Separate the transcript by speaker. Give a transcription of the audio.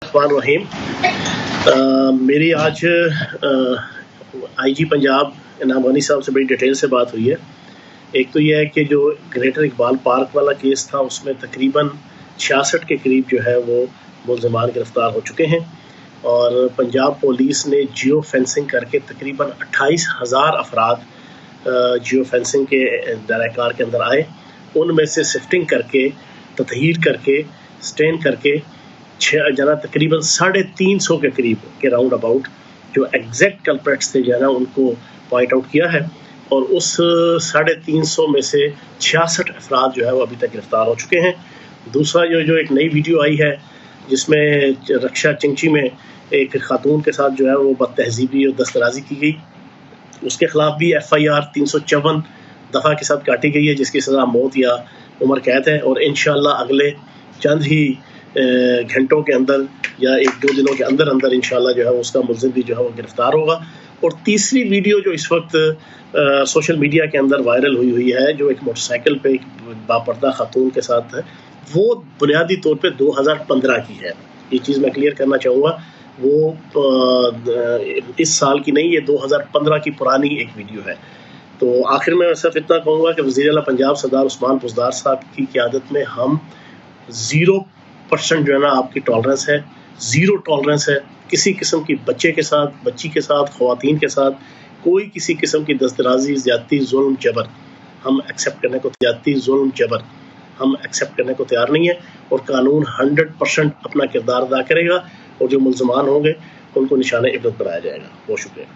Speaker 1: बिस्मिल्लाहिर्रहमानिर्रहीम। मेरी आज आईजी पंजाब इनाम गनी साहब से बड़ी डिटेल से बात हुई है। एक तो यह है कि जो ग्रेटर इकबाल पार्क वाला केस था उसमें तकरीबन 66 के करीब जो है वो मुल्ज़िमान गिरफ्तार हो चुके हैं और पंजाब पुलिस ने जियो फेंसिंग करके तकरीबन 28,000 अफराद जियो फेंसिंग के दायरा के अंदर आए। उनमें से सिफ्टिंग करके, ततहीर करके, स्टेन करके तकरीबन 350 के करीब के राउंड अबाउट जो एग्जैक्ट कल्प्रेट्स थे जो है ना उनको पॉइंट आउट किया है और उस 350 में से 66 अफराद जो है वो अभी तक गिरफ्तार हो चुके हैं। दूसरा जो एक नई वीडियो आई है जिसमें रक्षा चिंची में एक खातून के साथ जो है वो बदतहजीबी और दस्तराजी की गई, उसके खिलाफ भी FIR 354 दफ़ा के साथ काटी गई है जिसकी सज़ा मौत या उम्र कैद है और इंशाल्लाह अगले चंद ही घंटों के अंदर या 1-2 दिनों के अंदर अंदर इंशाल्लाह जो है उसका मुल्ज़िम भी जो है वो गिरफ्तार होगा। और तीसरी वीडियो जो इस वक्त सोशल मीडिया के अंदर वायरल हुई है जो एक मोटरसाइकिल पे एक बापर्दा खातून के साथ है, वो बुनियादी तौर पे 2015 की है। ये चीज़ मैं क्लियर करना चाहूँगा, वो इस साल की नहीं, ये 2015 की पुरानी एक वीडियो है। तो आखिर में मैं सिर्फ इतना कहूँगा कि वज़ीर आला पंजाब सरदार उस्मान बुज़दार साहब की क़यादत में हम 0% जो है ना आपकी टॉलरेंस है, 0 टॉलरेंस है किसी किस्म की बच्चे के साथ, बच्ची के साथ, ख़वातीन के साथ कोई किसी किस्म की दस्तराजी, ज़्यादती, जुल्म, जबर हम एक्सेप्ट करने को तैयार नहीं है और कानून 100% अपना किरदार अदा करेगा और जो मुल्ज़िमान होंगे उनको निशाने इबरत बनाया जाएगा। बहुत शुक्रिया।